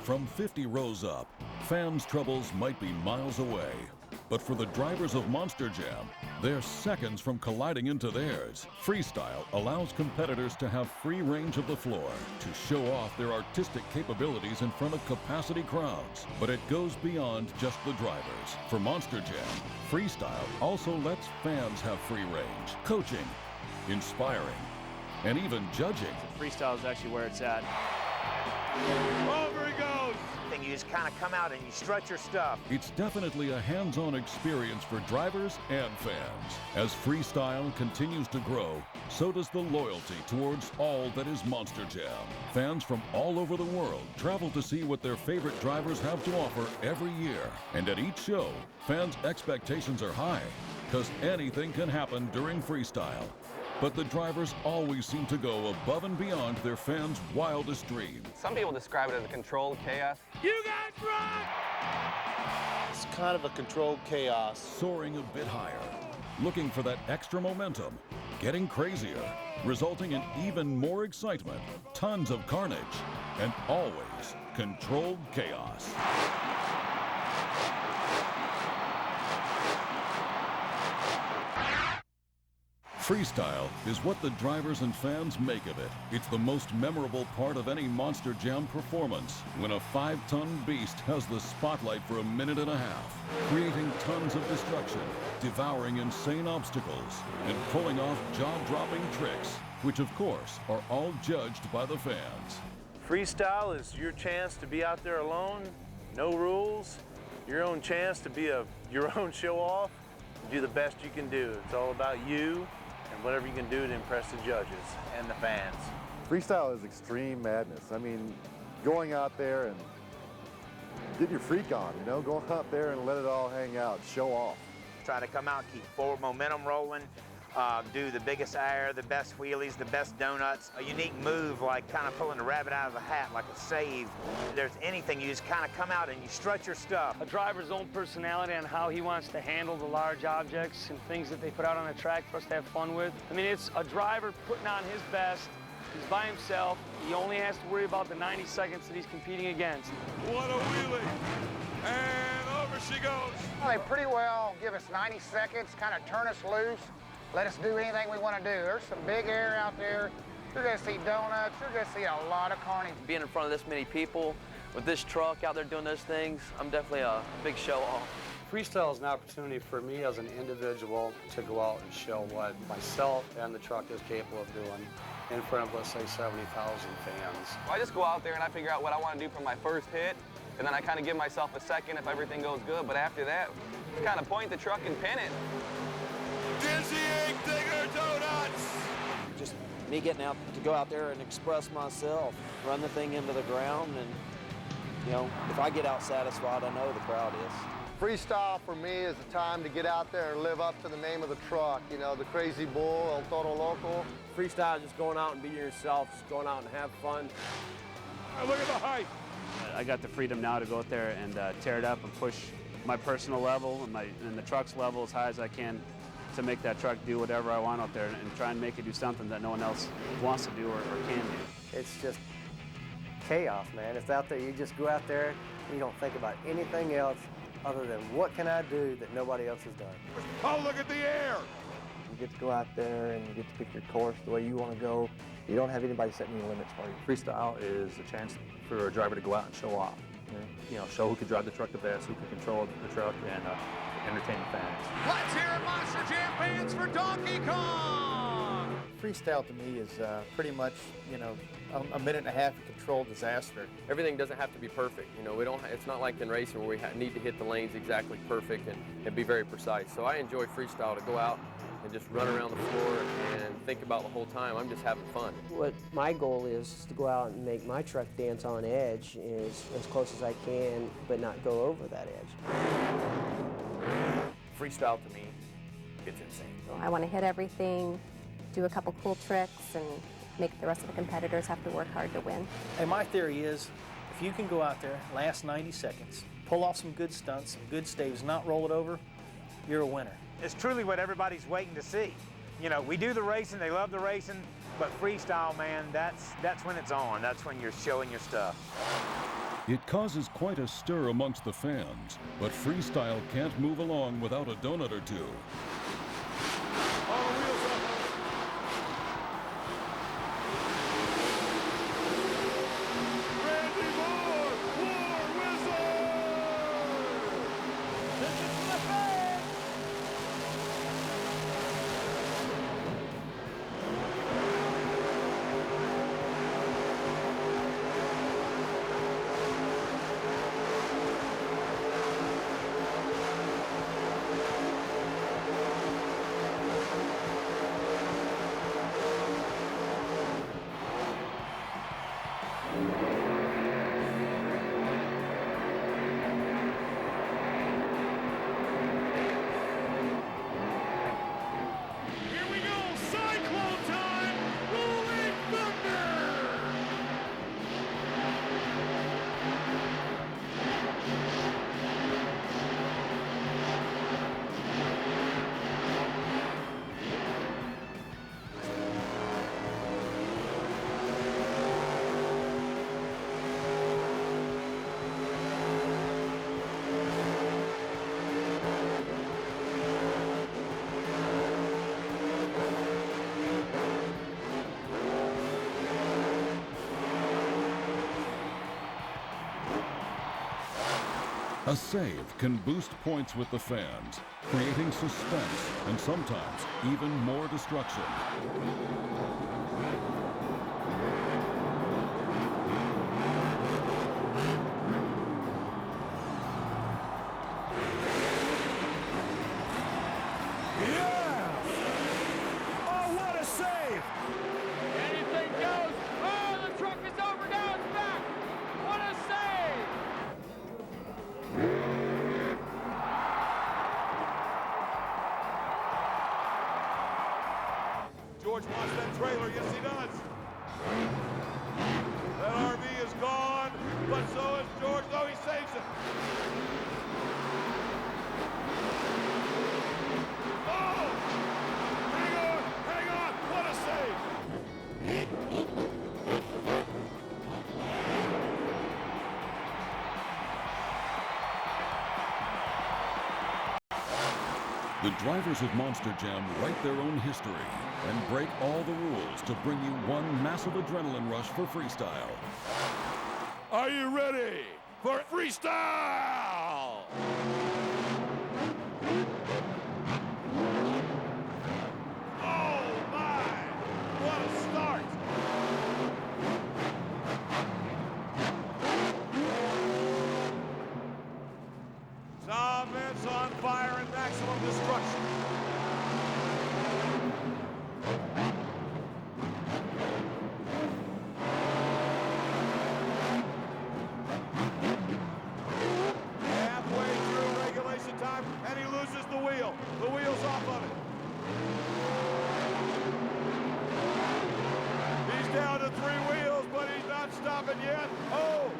From 50 rows up, fans' troubles might be miles away. But for the drivers of Monster Jam, they're seconds from colliding into theirs. Freestyle allows competitors to have free range of the floor to show off their artistic capabilities in front of capacity crowds. But it goes beyond just the drivers. For Monster Jam, Freestyle also lets fans have free range, coaching, inspiring, and even judging. Freestyle is actually where it's at. Over he goes! You just kind of come out and you strut your stuff. It's definitely a hands-on experience for drivers and fans. As Freestyle continues to grow, so does the loyalty towards all that is Monster Jam. Fans from all over the world travel to see what their favorite drivers have to offer every year. And at each show, fans' expectations are high, because anything can happen during Freestyle. But the drivers always seem to go above and beyond their fans' wildest dreams. Some people describe it as a controlled chaos. You guys rock! It's kind of a controlled chaos. Soaring a bit higher, looking for that extra momentum, getting crazier, resulting in even more excitement, tons of carnage, and always controlled chaos. Freestyle is what the drivers and fans make of it. It's the most memorable part of any Monster Jam performance, when a 5-ton beast has the spotlight for a minute and a half, creating tons of destruction, devouring insane obstacles, and pulling off jaw-dropping tricks, which of course are all judged by the fans. Freestyle is your chance to be out there alone, no rules, your own chance to be your own show-off, do the best you can do. It's all about you and whatever you can do to impress the judges and the fans. Freestyle is extreme madness. I mean, going out there and get your freak on, you know, going out there and let it all hang out, show off. Try to come out, keep forward momentum rolling, do the biggest air, the best wheelies, the best donuts. A unique move like kind of pulling a rabbit out of the hat, like a save. If there's anything, you just kind of come out and you strut your stuff. A driver's own personality and how he wants to handle the large objects and things that they put out on the track for us to have fun with. I mean, it's a driver putting on his best. He's by himself. He only has to worry about the 90 seconds that he's competing against. What a wheelie! And over she goes. Well, they pretty well give us 90 seconds, kind of turn us loose, let us do anything we want to do. There's some big air out there. You're going to see donuts. You're going to see a lot of carnage. Being in front of this many people with this truck out there doing those things, I'm definitely a big show-off. Freestyle is an opportunity for me as an individual to go out and show what myself and the truck is capable of doing in front of, let's say, 70,000 fans. I just go out there and I figure out what I want to do for my first hit, and then I kind of give myself a second if everything goes good, but after that, kind of point the truck and pin it. Dizzying Digger Donuts! Just me getting out to go out there and express myself, run the thing into the ground, and, you know, if I get out satisfied, I know the crowd is. Freestyle for me is the time to get out there and live up to the name of the truck, you know, the Crazy Bull, El Toro Loco. Freestyle is just going out and being yourself, just going out and have fun. Look at the height! I got the freedom now to go out there and tear it up and push my personal level and the truck's level as high as I can to make that truck do whatever I want out there and try and make it do something that no one else wants to do or can do. It's just chaos, man. It's out there. You just go out there, you don't think about anything else other than what can I do that nobody else has done. Oh, look at the air! You get to go out there and you get to pick your course the way you want to go. You don't have anybody setting any limits for you. Freestyle is a chance for a driver to go out and show off. You know, show who can drive the truck the best, who can control the truck, and entertain the fans. Let's hear it, Monster Jam fans, for Donkey Kong! Freestyle to me is pretty much, you know, a minute and a half of controlled disaster. Everything doesn't have to be perfect. You know, we don't. It's not like in racing where we need to hit the lanes exactly perfect and be very precise. So I enjoy freestyle to go out and just run around the floor and think about the whole time. I'm just having fun. What my goal is to go out and make my truck dance on edge as close as I can, but not go over that edge. Freestyle to me, it's insane. I want to hit everything, do a couple cool tricks, and make the rest of the competitors have to work hard to win. And my theory is, if you can go out there, last 90 seconds, pull off some good stunts, some good staves, not roll it over, you're a winner. It's truly what everybody's waiting to see. You know, we do the racing, they love the racing, but freestyle, man, that's when it's on. That's when you're showing your stuff. It causes quite a stir amongst the fans, but Freestyle can't move along without a donut or two. A save can boost points with the fans, creating suspense and sometimes even more destruction. George wants that trailer. Yes, he does. That RV is gone, but so is George, though he saves it. Oh! Hang on, what a save! The drivers of Monster Jam write their own history and break all the rules to bring you one massive adrenaline rush for freestyle. Are you ready for freestyle? Oh my, what a start! Comments on fire and maximum destruction. Halfway through regulation time, and he loses the wheel. The wheel's off of it. He's down to 3 wheels, but he's not stopping yet. Oh,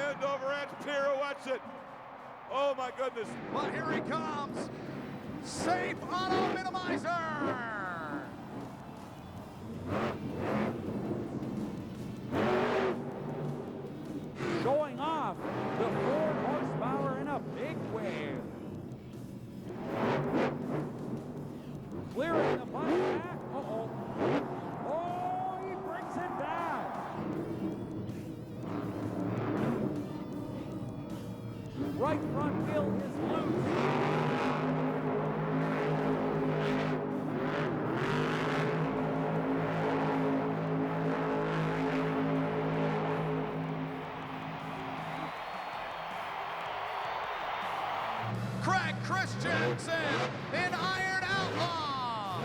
end over edge pirouettes it. Oh my goodness. But here he comes. Safe auto minimizer. Showing off the 4 horsepower in a big way. Clearing the bike back. Uh-oh. Oh, he brings it down. Right front wheel is loose. Craig Christensen in Iron Outlaw.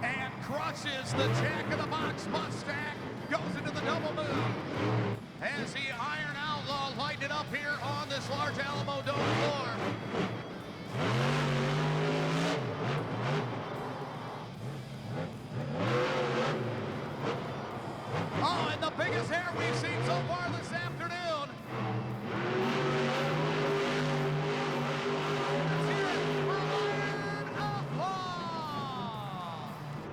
And crushes the Jack in the Box Mustang. Goes into the double move. As the Iron Outlaw lighted up here on this large Alamo Dome floor. Oh, and the biggest hair we've seen so far this afternoon. Let's hear it for Iron Outlaw.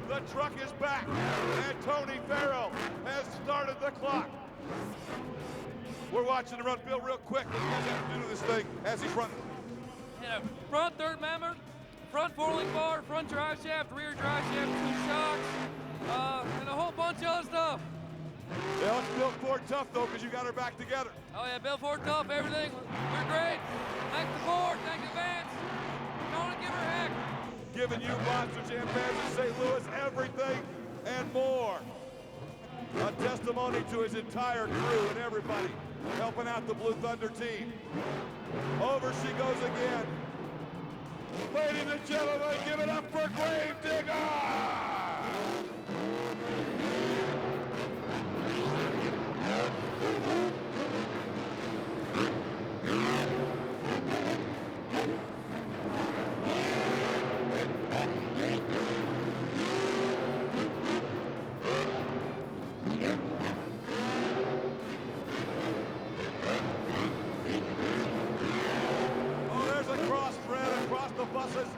The The truck is back, and Tony Farrell has started the clock. We're watching the run. Bill, real quick, what do you guys have to do to this thing as he's running? Yeah, front third member, front four-link bar, front drive shaft, rear drive shaft, 2 shocks, and a whole bunch of other stuff. Yeah, let's build Ford tough, though, because you got her back together. Oh, yeah, Bill Ford tough, everything. We're great. Thank the Ford, thank the Vance. Don't give her heck. Giving you Monster Jam fans in St. Louis everything and more. A testimony to his entire crew and everybody helping out the Blue Thunder team. Over she goes again. Ladies and gentlemen, give it up for Grave Digger! Oh, there's a cross thread across the buses.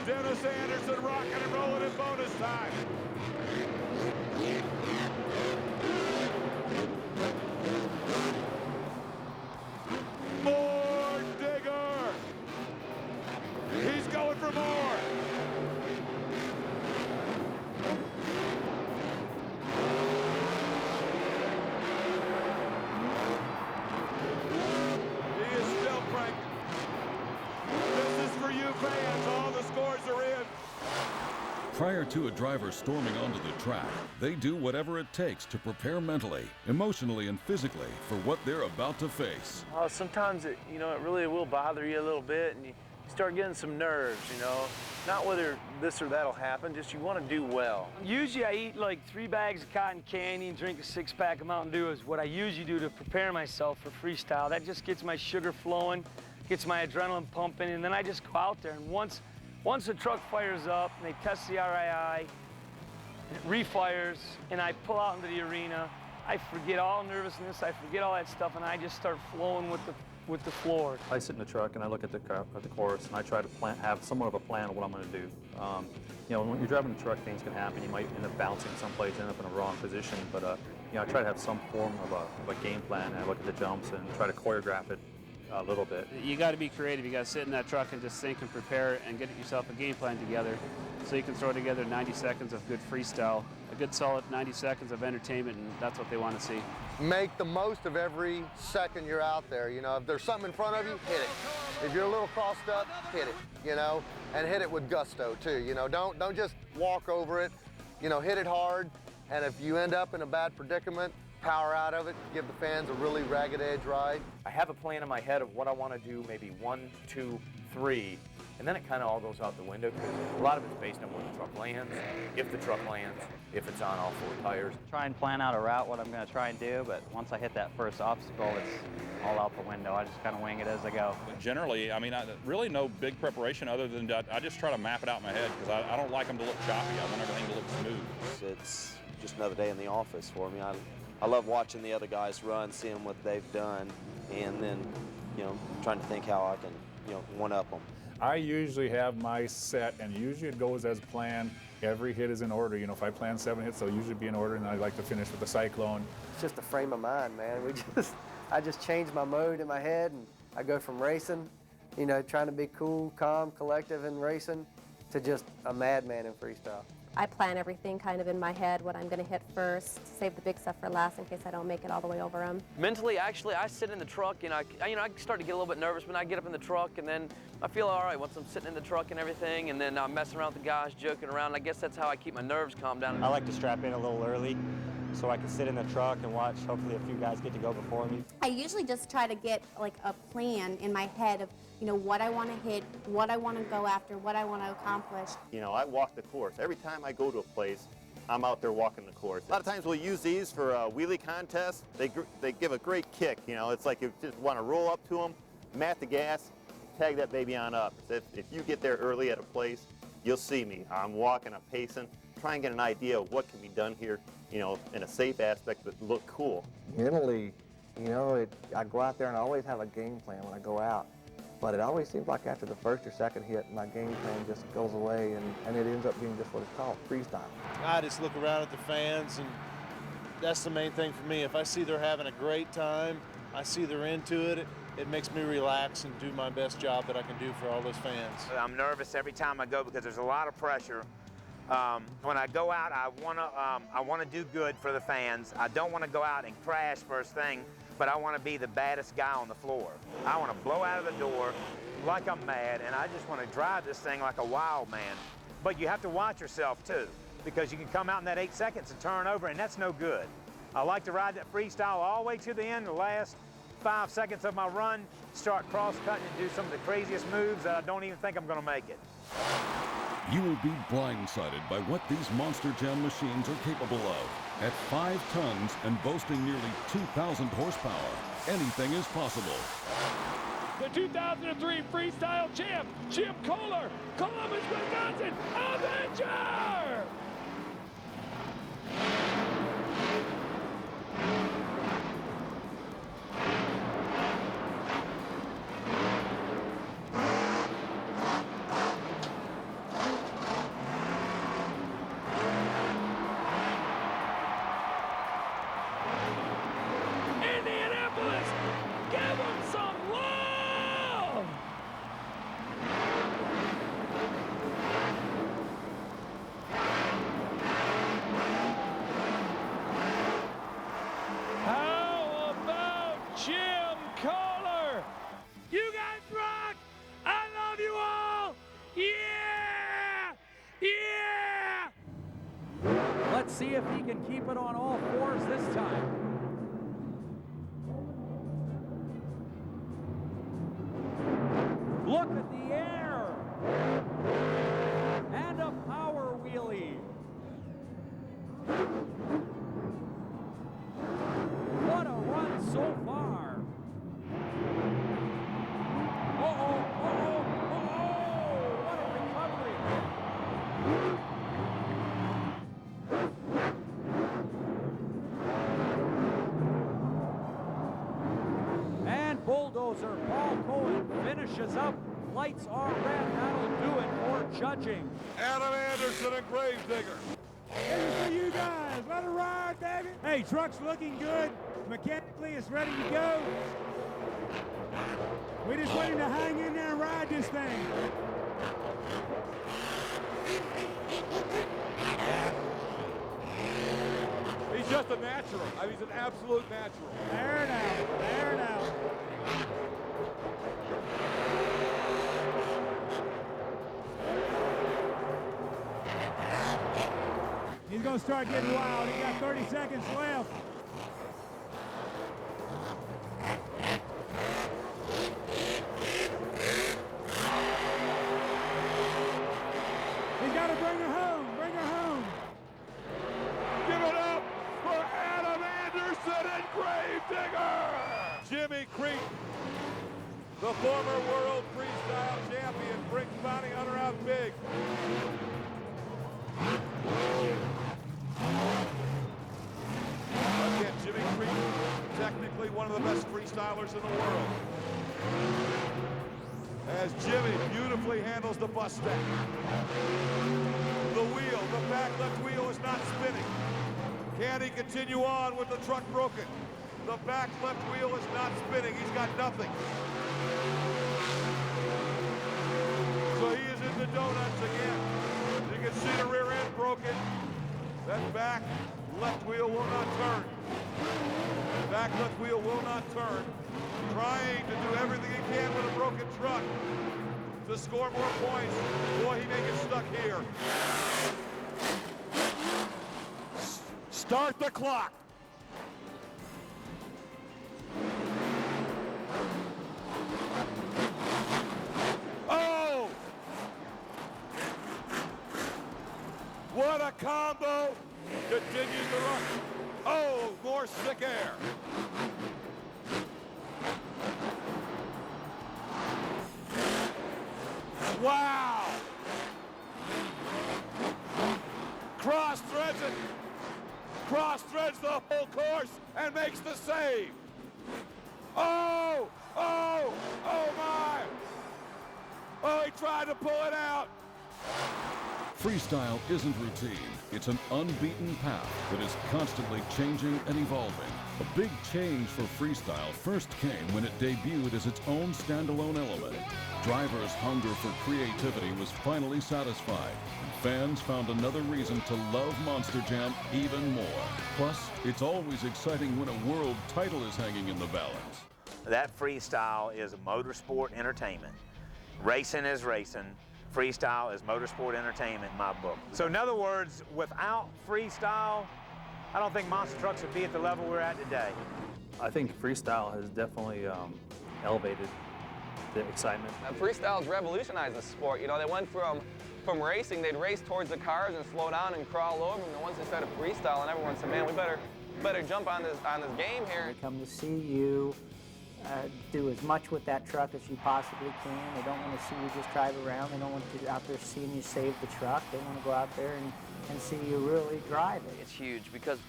Dennis Anderson rocking and rolling in bonus time. More Digger. He's going for more. He is still cranking. This is for you fans. All the scores are in. Prior to a driver storming onto the track, they do whatever it takes to prepare mentally, emotionally, and physically for what they're about to face. Sometimes it really will bother you a little bit, and you start getting some nerves, Not whether this or that'll happen, just you want to do well. Usually I eat like 3 bags of cotton candy and drink a 6-pack of Mountain Dew is what I usually do to prepare myself for freestyle. That just gets my sugar flowing, gets my adrenaline pumping, and then I just go out there. And once the truck fires up and they test the RII, it refires, and I pull out into the arena, I forget all nervousness, I forget all that stuff, and I just start flowing with the floor. I sit in the truck and I look at the course and I try to have somewhat of a plan of what I'm going to do. When you're driving the truck, things can happen. You might end up bouncing someplace, end up in a wrong position, but I try to have some form of a game plan. I look at the jumps and try to choreograph it a little bit. You got to be creative. You got to sit in that truck and just think and prepare and get yourself a game plan together so you can throw together 90 seconds of good freestyle, a good solid 90 seconds of entertainment, and that's what they want to see. Make the most of every second you're out there. If there's something in front of you, hit it. If you're a little crossed up, hit it, and hit it with gusto too. Don't just walk over it, hit it hard, and if you end up in a bad predicament, power out of it, give the fans a really ragged edge ride. I have a plan in my head of what I want to do, maybe 1, 2, 3, and then it kind of all goes out the window because a lot of it's based on where the truck lands, if the truck lands, if it's on all 4 tires. Try and plan out a route, what I'm going to try and do, but once I hit that first obstacle, it's all out the window. I just kind of wing it as I go. Generally, really no big preparation other than I just try to map it out in my head because I don't like them to look choppy. I want everything to look smooth. It's just another day in the office for me. I love watching the other guys run, seeing what they've done, and then, trying to think how I can, one-up them. I usually have my set, and usually it goes as planned. Every hit is in order. If I plan 7 hits, they'll usually be in order, and I like to finish with a cyclone. It's just a frame of mind, man. I just change my mode in my head, and I go from racing, trying to be cool, calm, collective in racing, to just a madman in freestyle. I plan everything kind of in my head, what I'm going to hit first, save the big stuff for last in case I don't make it all the way over them. Mentally, actually, I sit in the truck and I start to get a little bit nervous when I get up in the truck, and then I feel all right once I'm sitting in the truck and everything, and then I'm messing around with the guys, joking around. I guess that's how I keep my nerves calmed down. I like to strap in a little early so I can sit in the truck and watch. Hopefully a few guys get to go before me. I usually just try to get like a plan in my head of what I want to hit, what I want to go after, what I want to accomplish. I walk the course. Every time I go to a place, I'm out there walking the course. A lot of times we'll use these for wheelie contests. They give a great kick. It's like you just want to roll up to them, mat the gas, tag that baby on up. If you get there early at a place, you'll see me. I'm walking, I'm pacing, try and get an idea of what can be done here, in a safe aspect but look cool. Mentally, I go out there and I always have a game plan when I go out. But it always seems like after the first or second hit, my game plan just goes away, and it ends up being just what it's called, freestyle. I just look around at the fans, and that's the main thing for me. If I see they're having a great time, I see they're into it, it makes me relax and do my best job that I can do for all those fans. I'm nervous every time I go because there's a lot of pressure. When I go out, I wanna do good for the fans. I don't want to go out and crash first thing, but I want to be the baddest guy on the floor. I want to blow out of the door like I'm mad, and I just want to drive this thing like a wild man. But you have to watch yourself too, because you can come out in that 8 seconds and turn over, and that's no good. I like to ride that freestyle all the way to the end, the last 5 seconds of my run, start cross-cutting and do some of the craziest moves that I don't even think I'm going to make it. You will be blindsided by what these Monster Jam machines are capable of. At 5 tons and boasting nearly 2,000 horsepower, anything is possible. The 2003 Freestyle champ, Jim Kohler, Columbus, Wisconsin, Avenger! Indianapolis, give them some love! How about Jim Kohler? You guys rock! I love you all! Yeah! Yeah! Let's see if he can keep it on all fours this time. Look at the air! And a power wheelie. What a run so far. Uh-oh, uh-oh, uh-oh! What a recovery. And bulldozer Paul Cohen finishes up. Lights are red. That'll do it for judging. Adam Anderson and Gravedigger. This is for you guys. Let it ride, baby. Hey, truck's looking good. Mechanically, it's ready to go. We just want him to hang in there and ride this thing. He's just a natural. I mean, he's an absolute natural. There now. There now. He's going to start getting wild. He got 30 seconds left. He's got to bring her home. Bring her home. Give it up for Adam Anderson and Gravedigger! Jimmy Creek, the former world freestyle champion, brings Bounty Hunter out big. Again, Jimmy Creek, technically one of the best freestylers in the world. As Jimmy beautifully handles the bus stack. The wheel, the back left wheel is not spinning. Can he continue on with the truck broken? The back left wheel is not spinning. He's got nothing. So he is in the donuts again. You can see the rear end broken. That back left wheel will not turn. Back left wheel will not turn. Trying to do everything he can with a broken truck to score more points. Boy, he may get stuck here. Start the clock. Oh! What a combo! Continues to run. Oh, more sick air. Wow! Cross threads it. Cross threads the whole course and makes the save. Oh! Oh! Oh my! Oh, he tried to pull it out. Freestyle isn't routine. It's an unbeaten path that is constantly changing and evolving. A big change for freestyle first came when it debuted as its own standalone element. Drivers' hunger for creativity was finally satisfied, and fans found another reason to love Monster Jam even more. Plus, it's always exciting when a world title is hanging in the balance. That freestyle is motorsport entertainment. Racing is racing. Freestyle is motorsport entertainment in my book. So in other words, without freestyle, I don't think monster trucks would be at the level we're at today. I think freestyle has definitely elevated the excitement. Freestyle's revolutionized the sport. You know, they went from racing, they'd race towards the cars and slow down and crawl over them. And once they started freestyle, and everyone said, man, we better jump on this game here. They come to see you. Do as much with that truck as you possibly can. They don't want to see you just drive around. They don't want to out there seeing you save the truck. They want to go out there and see you really drive it. It's huge because,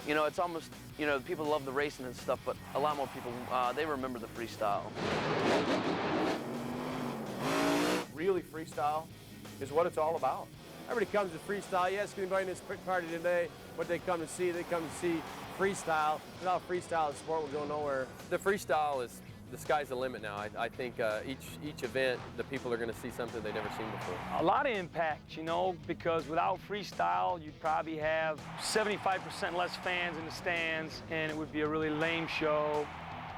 you know, it's almost, you know, people love the racing and stuff, but a lot more people, they remember the freestyle. Really, freestyle is what it's all about. Everybody comes to freestyle. Yes, anybody in this party today, what they come to see freestyle. Without freestyle, the sport will go nowhere. The freestyle is, the sky's the limit now. I think each event, the people are going to see something they've never seen before. A lot of impact, you know, because without freestyle, you'd probably have 75% less fans in the stands, and it would be a really lame show,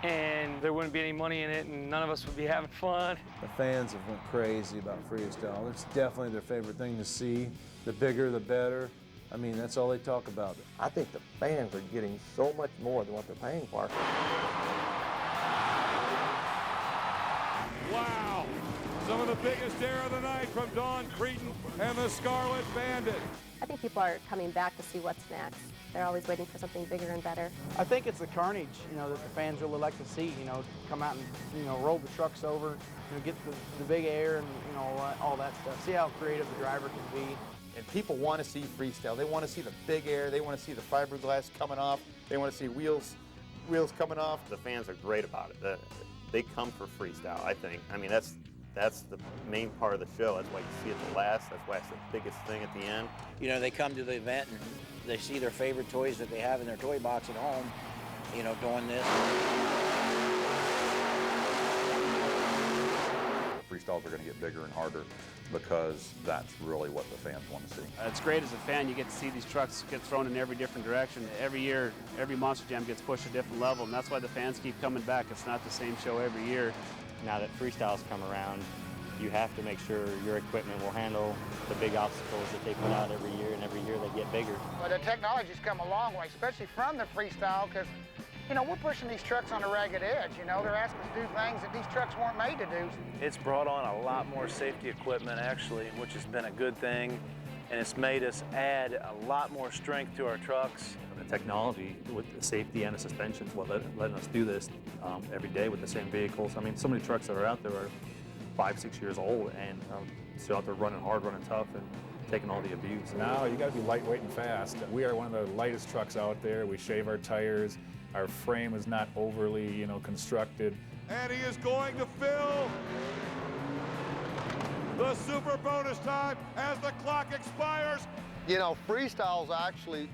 and there wouldn't be any money in it, and none of us would be having fun. The fans have went crazy about freestyle. It's definitely their favorite thing to see. The bigger, the better. I mean, that's all they talk about. I think the fans are getting so much more than what they're paying for. Wow. Some of the biggest air of the night from Dawn Cretin and the Scarlet Bandit. I think people are coming back to see what's next. They're always waiting for something bigger and better. I think it's the carnage, you know, that the fans really like to see. You know, come out and, you know, roll the trucks over, you know, get the big air and, you know, all that stuff. See how creative the driver can be. And people want to see freestyle. They want to see the big air. They want to see the fiberglass coming off. They want to see wheels coming off. The fans are great about it. They come for freestyle, I think. I mean, that's the main part of the show. That's why you see it the last. That's why it's the biggest thing at the end. You know, they come to the event and they see their favorite toys that they have in their toy box at home, you know, doing this. Freestyles are going to get bigger and harder because that's really what the fans want to see. It's great as a fan. You get to see these trucks get thrown in every different direction. Every year, every Monster Jam gets pushed a different level, and that's why the fans keep coming back. It's not the same show every year. Now that freestyles come around, you have to make sure your equipment will handle the big obstacles that they put out every year, and every year they get bigger. Well, the technology's come a long way, especially from the freestyle, because, you know, we're pushing these trucks on a ragged edge. You know, they're asking us to do things that these trucks weren't made to do. It's brought on a lot more safety equipment, actually, which has been a good thing, and it's made us add a lot more strength to our trucks. The technology with the safety and the suspensions, what letting us do this every day with the same vehicles. I mean, so many trucks that are out there are 5-6 years old and still out there running hard, running tough, and taking all the abuse. Now you got to be lightweight and fast. We are one of the lightest trucks out there. We shave our tires. Our frame is not overly, you know, constructed. And he is going to fill the super bonus time as the clock expires. You know, freestyles actually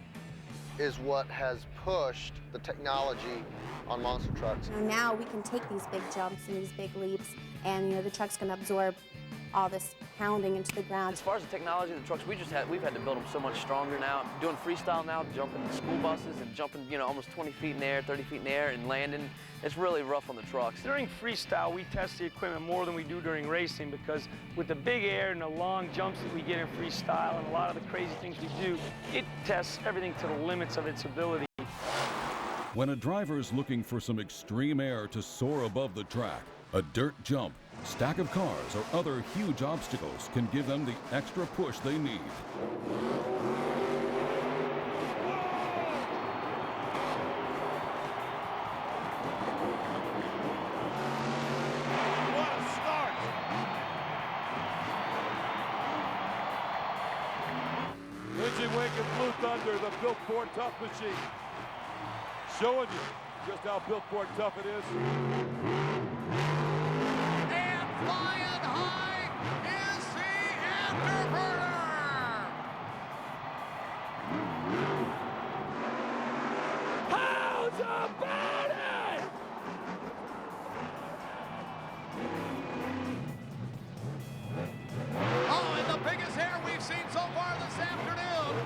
is what has pushed the technology on monster trucks. You know, now we can take these big jumps and these big leaps, and, you know, the truck's going to absorb all this pounding into the ground. As far as the technology of the trucks, we've had to build them so much stronger now. Doing freestyle now, jumping in school buses and jumping, you know, almost 20 feet in the air, 30 feet in the air and landing. It's really rough on the trucks. During freestyle, we test the equipment more than we do during racing because with the big air and the long jumps that we get in freestyle and a lot of the crazy things we do, it tests everything to the limits of its ability. When a driver is looking for some extreme air to soar above the track, a dirt jump, stack of cars, or other huge obstacles can give them the extra push they need. What a start! Lynching Wake and Blue Thunder, the Built-Ford Tough Machine. Showing you just how Built-Ford tough it is. And flying high Afterburner! How's about it? Oh, and the biggest air we've seen so far this afternoon.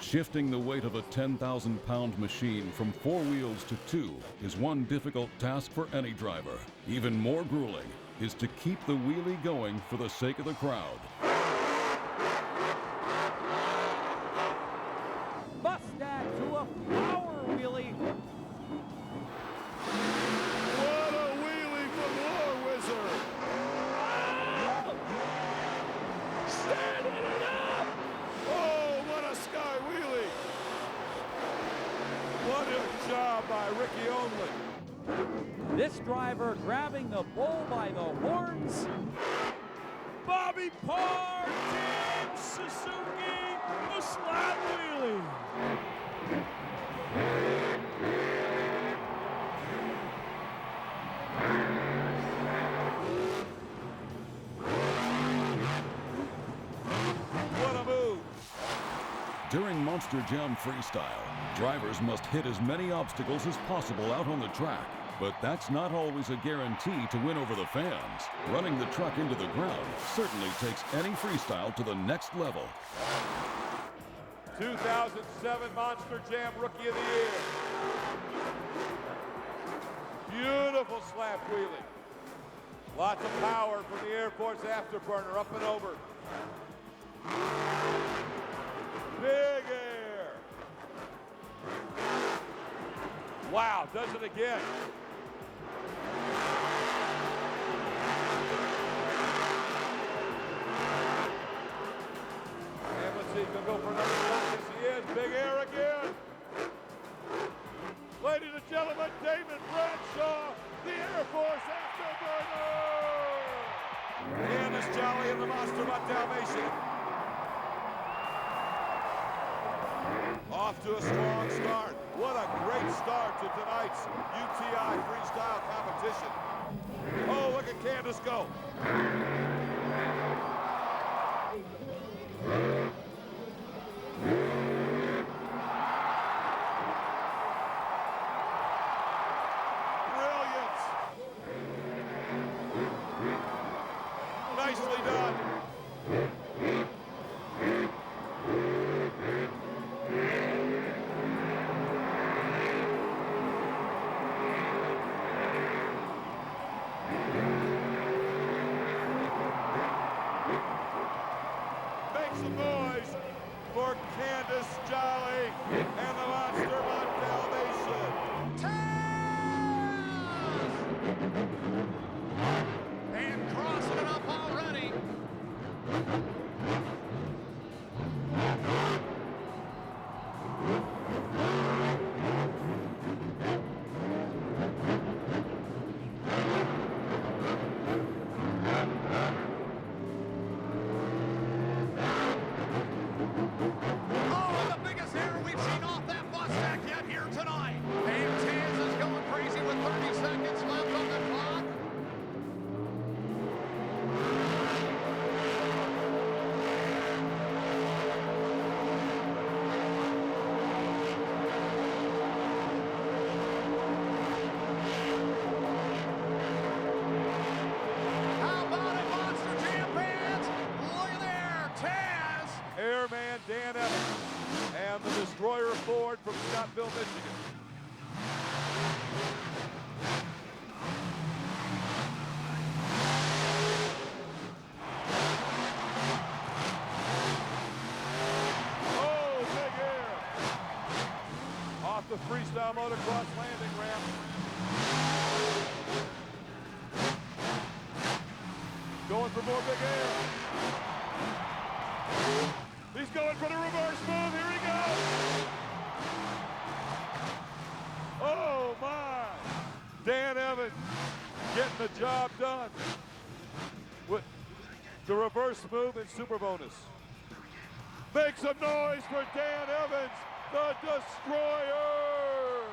Shifting the weight of a 10,000-pound machine from 4 wheels to 2 is one difficult task for any driver. Even more grueling is to keep the wheelie going for the sake of the crowd. Mustang to a power wheelie. What a wheelie from War Wizard! Standing it up! Oh, what a sky wheelie! What a job by Ricky Only. This driver grabbing the bull by the horns. Bobby Parr, Team Suzuki, the slap wheelie. What a move! During Monster Jam Freestyle, drivers must hit as many obstacles as possible out on the track. But that's not always a guarantee to win over the fans. Running the truck into the ground certainly takes any freestyle to the next level. 2007 Monster Jam Rookie of the Year. Beautiful slap wheelie. Lots of power from the Air Force Afterburner, up and over. Big air. Wow, does it again. And let's see, he's gonna go for another shot. Yes, he is. Big air again. Ladies and gentlemen, David Bradshaw, the Air Force Afterburner. Candace Jolly and the Monster Mutt Dalmatian. Off to a strong start. What a great start to tonight's UTI freestyle competition. Oh, look at Candace go. Brilliant. Nicely done. Make some noise for Candace Jolly and the Monster Mutt Dalmatian. And crossing it up already. Oh, and the biggest air we've seen off that Mustang yet here tonight. And Taz is going crazy with 30 seconds left on the clock. How about it, Monster Jam fans? Look at there, Taz. Airman Dan Evans and the Destroyer Ford from Scottville, Michigan. Oh, big air. Off the freestyle motocross landing ramp. Going for more big air. He's going for the reverse move. Here he goes. Oh, my. getting the job done with the reverse move and super bonus. Make some noise for Dan Evans, the Destroyer!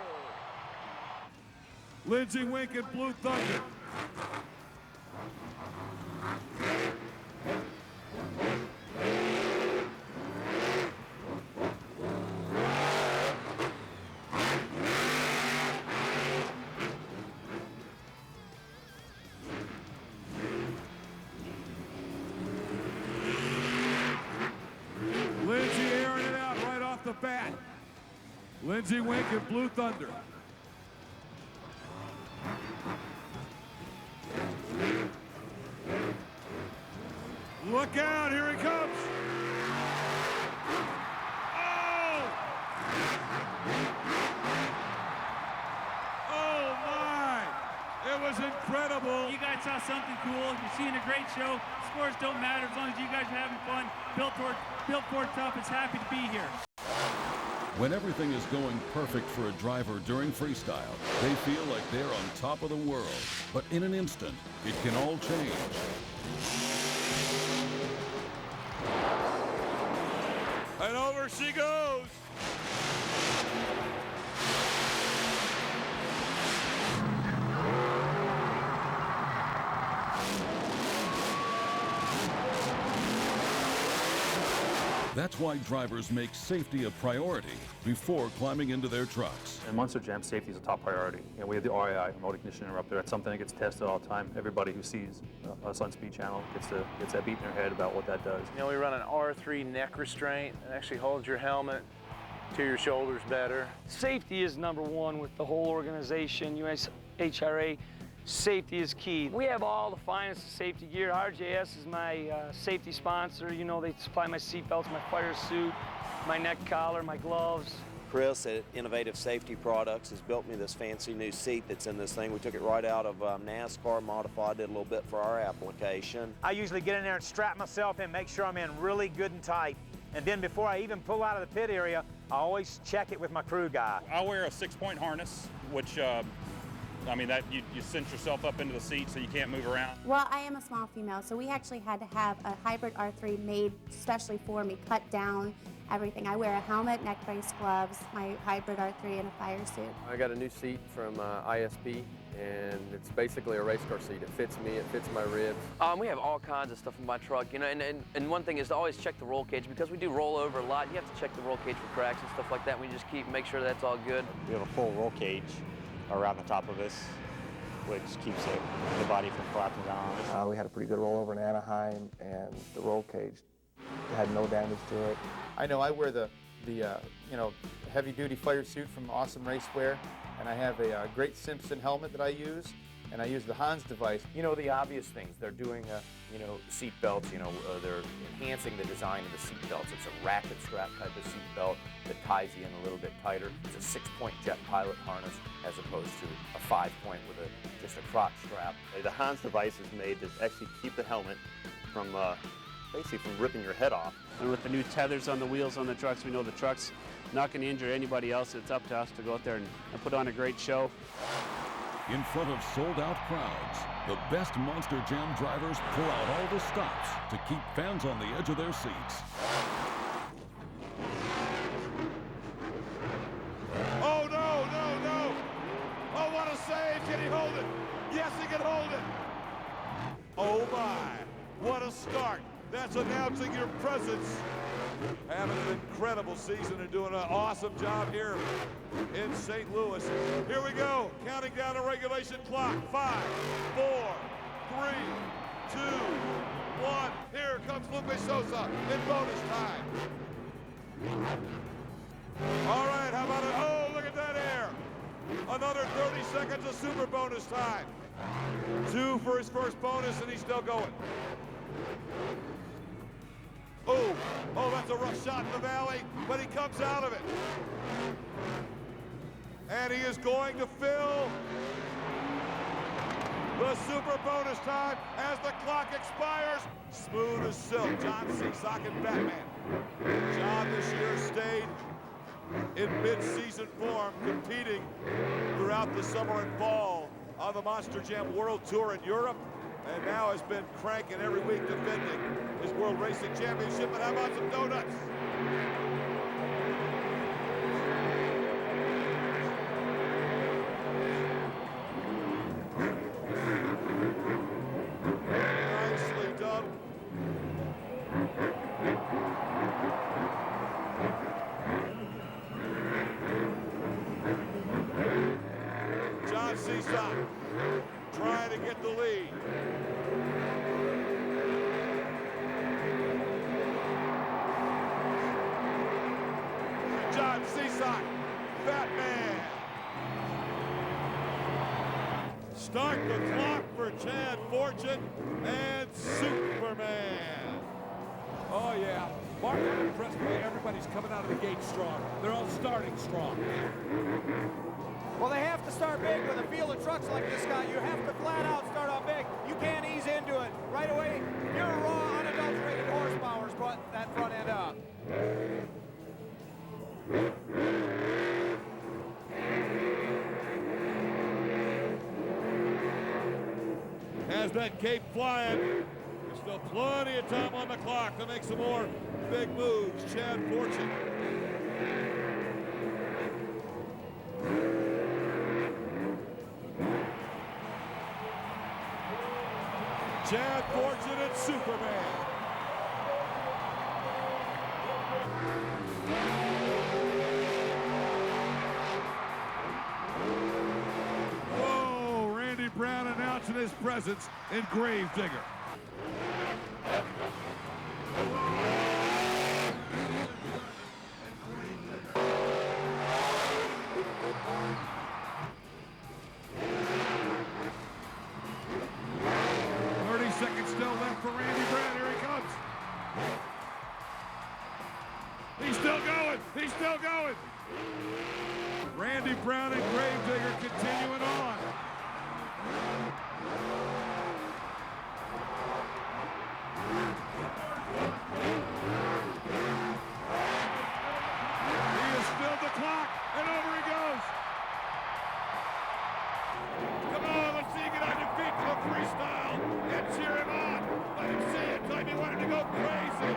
Lindsey Wink and Blue Thunder. Lindsey airing it out right off the bat. Lindsey Wink and Blue Thunder. Look out, here he comes. Oh! Oh my! It was incredible. You guys saw something cool. You're seeing a great show. Scores don't matter as long as you guys are having fun. Built Ford Tough is happy to be here. When everything is going perfect for a driver during freestyle, they feel like they're on top of the world. But in an instant, it can all change. And over she goes. That's why drivers make safety a priority before climbing into their trucks. And Monster Jam safety is a top priority. You know, we have the RAI, remote ignition interrupter. That's something that gets tested all the time. Everybody who sees us on Speed Channel gets that beep in their head about what that does. You know, we run an R3 neck restraint that actually holds your helmet to your shoulders better. Safety is number one with the whole organization, USHRA. Safety is key. We have all the finest safety gear. RJS is my safety sponsor. You know, they supply my seat belts, my fire suit, my neck collar, my gloves. Chris at Innovative Safety Products has built me this fancy new seat that's in this thing. We took it right out of NASCAR, modified it a little bit for our application. I usually get in there and strap myself in, make sure I'm in really good and tight. And then before I even pull out of the pit area, I always check it with my crew guy. I wear a 6-point harness, which I mean, that you cinch yourself up into the seat so you can't move around. Well, I am a small female, so we actually had to have a hybrid R3 made especially for me, cut down everything. I wear a helmet, neck brace, gloves, my hybrid R3, and a fire suit. I got a new seat from ISP, and it's basically a race car seat. It fits me, it fits my ribs. We have all kinds of stuff in my truck, you know, and one thing is to always check the roll cage, because we do roll over a lot. You have to check the roll cage for cracks and stuff like that. We just make sure that's all good. We have a full roll cage around the top of us, which keeps the body from collapsing down. We had a pretty good rollover in Anaheim, and the roll cage had no damage to it. I know I wear the you know, heavy-duty fire suit from Awesome Racewear, and I have a Great Simpson helmet that I use, and I use the Hans device. You know, the obvious things. They're doing, you know, seat belts. You know, they're enhancing the design of the seat belts. It's a racket strap type of seat belt that ties you in a little bit tighter. It's a 6-point jet pilot harness as opposed to a 5-point with just a crotch strap. The Hans device is made to actually keep the helmet from basically from ripping your head off. And with the new tethers on the wheels on the trucks, we know the truck's not going to injure anybody else. It's up to us to go out there and put on a great show. In front of sold-out crowds, the best Monster Jam drivers pull out all the stops to keep fans on the edge of their seats. Oh, no. Oh, what a save. Can he hold it? Yes, he can hold it. Oh, my. What a start. That's announcing your presence. Having an incredible season and doing an awesome job here in St. Louis. Here we go. Counting down a regulation clock. 5, 4, 3, 2, 1. Here comes Lupe Sosa in bonus time. All right, how about it? Oh, look at that air. Another 30 seconds of super bonus time. 2 for his first bonus, and he's still going. Oh, that's a rough shot in the valley, but he comes out of it. And he is going to fill the super bonus time as the clock expires. Smooth as silk, John Seasock and Batman. John this year stayed in mid-season form, competing throughout the summer and fall on the Monster Jam World Tour in Europe, and now has been cranking every week defending his World Racing Championship. And how about some donuts? Nicely done. John Seesaw trying to get the lead. John Seesaw, Batman. Start the clock for Chad Fortune and Superman. Oh, yeah. Mark, I'm impressed by everybody's coming out of the gate strong. They're all starting strong. Well, they have to start big with a field of trucks like this guy. You have to flat out start out big. You can't ease into it. Right away, your raw, unadulterated horsepower's put that front end up. Has that cape flying. There's still plenty of time on the clock to make some more big moves. Chad Fortune. Chad Fortune and Superman. Whoa, Randy Brown announcing his presence in Gravedigger. Seconds still left for Randy Brown. Here he comes. He's still going. He's still going. Randy Brown and Gravedigger continuing on. He has filled the clock, and over he goes. Come on, let's see you get on your feet for Freestyle and cheer him on. Let him see it. Time you want him to go crazy.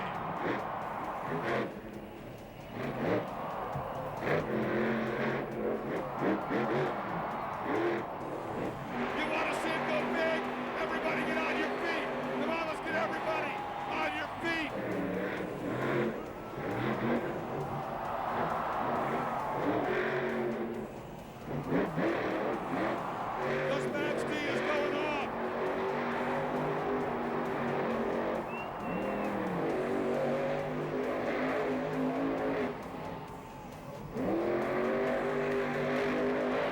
You want to see him go big? Everybody get on your feet. Come on, let's get everybody on your feet. This match D is going on.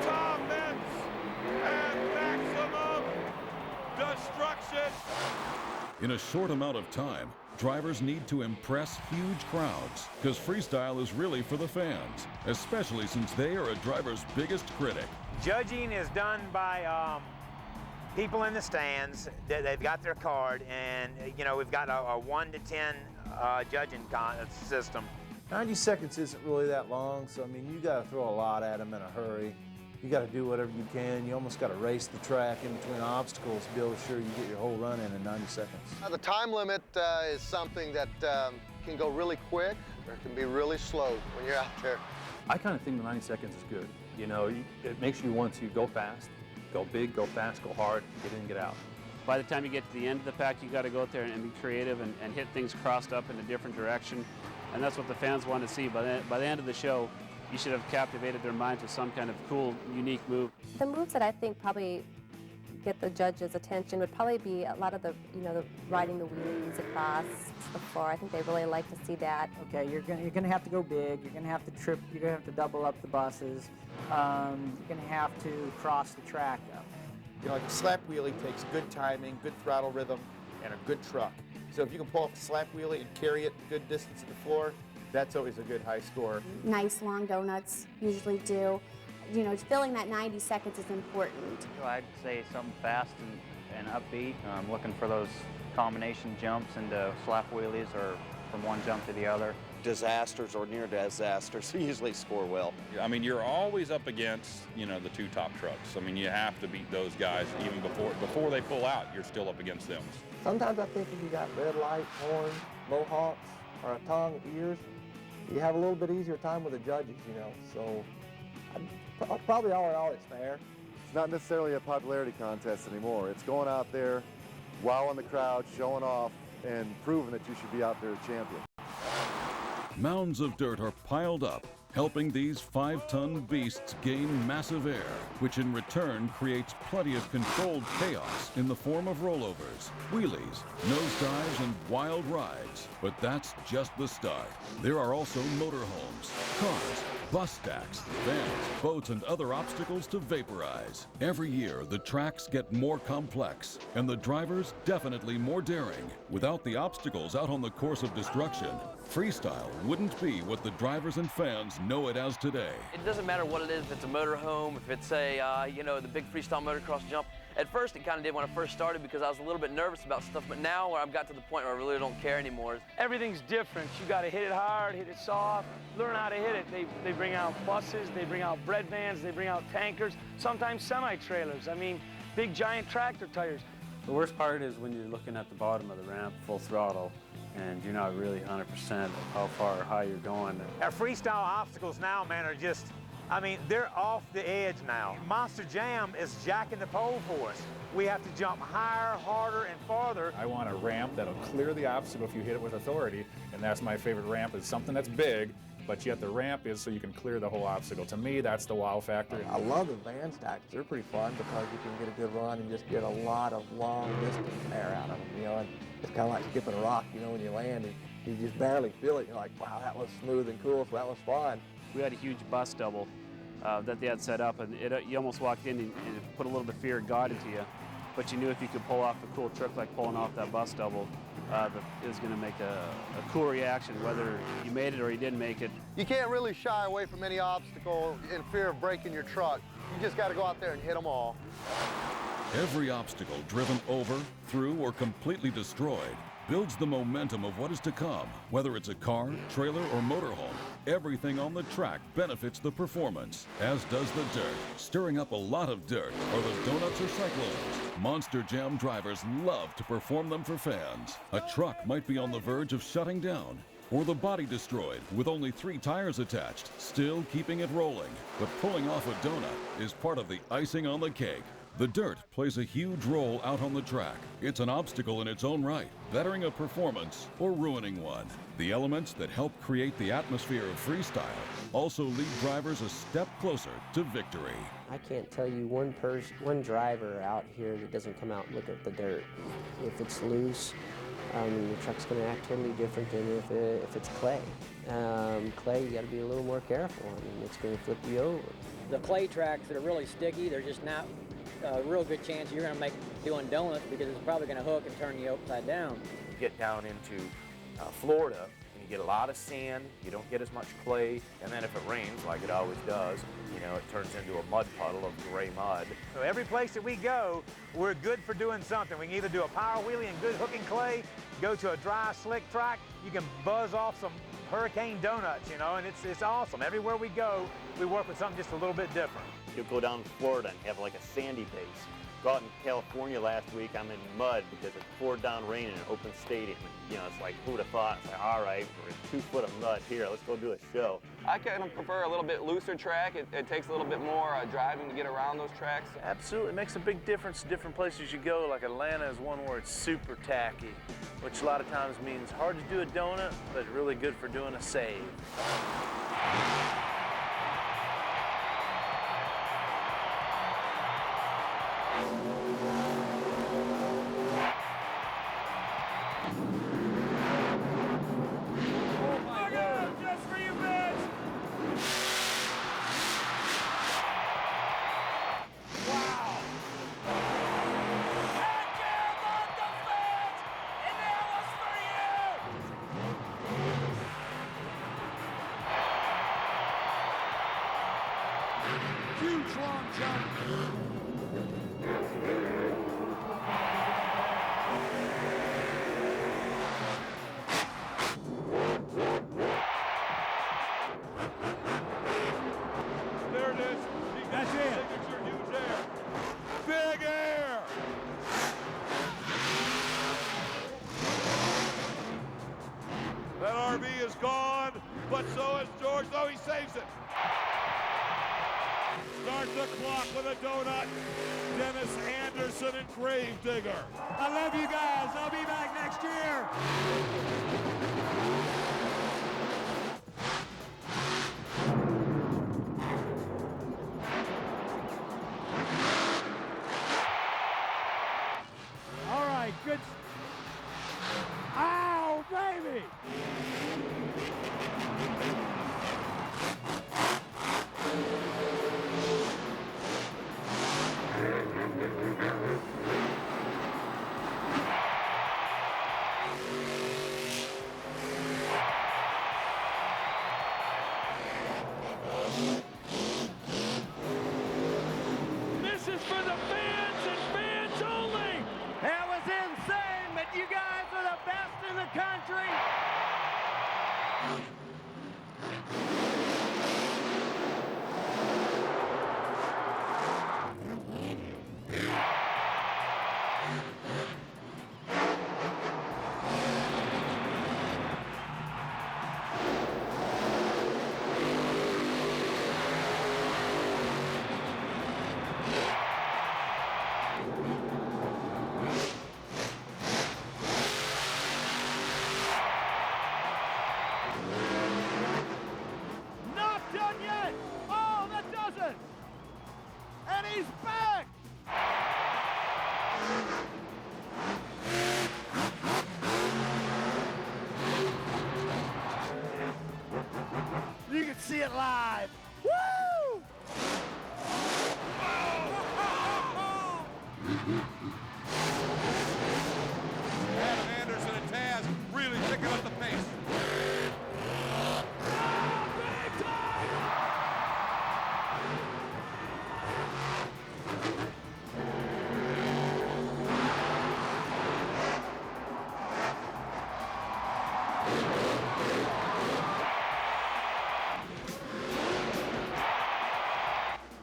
Tom Mintz and Maximum Destruction. In a short amount of time, drivers need to impress huge crowds because freestyle is really for the fans, especially since they are a driver's biggest critic. Judging is done by people in the stands. They've got their card, and you know, we've got a 1 to 10 judging system. 90 seconds isn't really that long, so I mean, you got to throw a lot at them in a hurry. You got to do whatever you can. You almost got to race the track in between obstacles to be able to sure you get your whole run in 90 seconds. The time limit is something that can go really quick or it can be really slow when you're out there. I kind of think the 90 seconds is good. You know, it makes you want to go fast, go big, go fast, go hard, get in, get out. By the time you get to the end of the pack, you got to go out there and be creative and hit things crossed up in a different direction. And that's what the fans want to see. By the end of the show, you should have captivated their minds with some kind of cool, unique move. The moves that I think probably get the judges' attention would probably be a lot of the, the riding the wheelies across the floor. I think they really like to see that. Okay, you're gonna have to go big. You're gonna have to trip. You're gonna have to double up the buses. You're gonna have to cross the track up. You know, like a slap wheelie takes good timing, good throttle rhythm, and a good truck. So if you can pull off a slap wheelie and carry it a good distance to the floor, that's always a good high score. Nice long donuts usually do. Filling that 90 seconds is important. I'd say something fast and upbeat. I'm looking for those combination jumps into slap wheelies or from one jump to the other. Disasters or near disasters usually score well. I mean, you're always up against, you know, the two top trucks. I mean, you have to beat those guys even before they pull out. You're still up against them. Sometimes I think if you got red light, horn, mohawks, or a tongue, ears, you have a little bit easier time with the judges, you know. So probably all in all, it's fair. It's not necessarily a popularity contest anymore. It's going out there, wowing the crowd, showing off, and proving that you should be out there a champion. Mounds of dirt are piled up, helping these 5-ton beasts gain massive air, which in return creates plenty of controlled chaos in the form of rollovers, wheelies, nosedives, and wild rides. But that's just the start. There are also motorhomes, cars, bus stacks, vans, boats, and other obstacles to vaporize. Every year, the tracks get more complex, and the drivers definitely more daring. Without the obstacles out on the course of destruction, Freestyle wouldn't be what the drivers and fans know it as today. It doesn't matter what it is, if it's a motorhome, if it's a, you know, the big freestyle motocross jump. At first, it kind of did when I first started because I was a little bit nervous about stuff, but now where I've got to the point where I really don't care anymore. Everything's different. You got to hit it hard, hit it soft, learn how to hit it. They bring out buses, they bring out bread vans, they bring out tankers, sometimes semi-trailers. I mean, big giant tractor tires. The worst part is when you're looking at the bottom of the ramp full throttle and you're not really 100% of how far or high you're going. Our freestyle obstacles now, man, are just, I mean, they're off the edge now. Monster Jam is jacking the pole for us. We have to jump higher, harder, and farther. I want a ramp that'll clear the obstacle if you hit it with authority, and that's my favorite ramp, is something that's big, but yet the ramp is so you can clear the whole obstacle. To me, that's the wow factor. I love the van stacks. They're pretty fun because you can get a good run and just get a lot of long distance air out of them, you know. And it's kind of like skipping a rock, you know, when you land and you just barely feel it. You're like, wow, that was smooth and cool, so that was fun. We had a huge bus double that they had set up, and you almost walked in and it put a little bit of fear of God into you. But you knew if you could pull off a cool trick like pulling off that bus double, it was going to make a cool reaction, whether you made it or you didn't make it. You can't really shy away from any obstacle in fear of breaking your truck. You just got to go out there and hit them all. Every obstacle driven over, through, or completely destroyed builds the momentum of what is to come. Whether it's a car, trailer, or motorhome, everything on the track benefits the performance, as does the dirt. Stirring up a lot of dirt are the donuts or cyclones. Monster Jam drivers love to perform them for fans. A truck might be on the verge of shutting down, or the body destroyed with only 3 tires attached, still keeping it rolling. But pulling off a donut is part of the icing on the cake. The dirt plays a huge role out on the track. It's an obstacle in its own right, bettering a performance or ruining one. The elements that help create the atmosphere of freestyle also lead drivers a step closer to victory. I can't tell you one driver out here that doesn't come out and look at the dirt. If it's loose, the truck's going to act totally different than if it's clay. Clay, you got to be a little more careful. I mean, it's going to flip you over. The clay tracks that are really sticky, they're just not a real good chance you're going to make doing donuts because it's probably going to hook and turn you upside down. You get down into Florida and you get a lot of sand, you don't get as much clay, and then if it rains, like it always does, you know, it turns into a mud puddle of gray mud. So every place that we go, we're good for doing something. We can either do a power wheelie and good hooking clay, go to a dry, slick track, you can buzz off some hurricane donuts, you know, and it's awesome. Everywhere we go, we work with something just a little bit different. You'll go down to Florida and have like a sandy base. Go out in California last week, I'm in mud because it poured down rain in an open stadium. You know, it's like, who would have thought? It's like, all right, we're 2 foot of mud here, let's go do a show. I kind of prefer a little bit looser track. It takes a little bit more driving to get around those tracks. Absolutely, it makes a big difference different places you go. Like Atlanta is one where it's super tacky, which a lot of times means hard to do a donut, but really good for doing a save. Huge long jump. gone, but so is George, though he saves it. Start the clock with a donut. Dennis Anderson and Gravedigger. I love you guys. I'll be back next year. All right, good. Ow, baby! This is for the fans and fans only! That was insane, but you guys are the best in the country! Not done yet! Oh, that does it! And he's back! You can see it live. Woo! Adam Anderson and Taz really picking up the pace.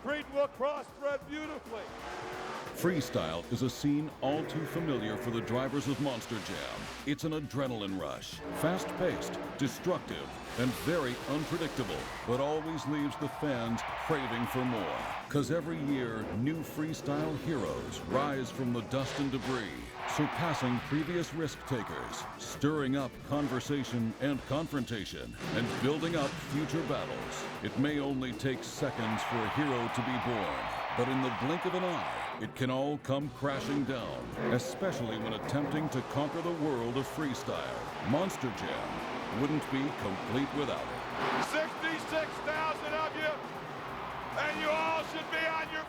Greenwood cross-thread beautifully. Freestyle is a scene all too familiar for the drivers of Monster Jam. It's an adrenaline rush, fast-paced, destructive, and very unpredictable, but always leaves the fans craving for more. 'Cause every year, new freestyle heroes rise from the dust and debris, surpassing previous risk-takers, stirring up conversation and confrontation, and building up future battles. It may only take seconds for a hero to be born, but in the blink of an eye, it can all come crashing down, especially when attempting to conquer the world of freestyle. Monster Jam wouldn't be complete without it. 66,000 of you, and you all should be on your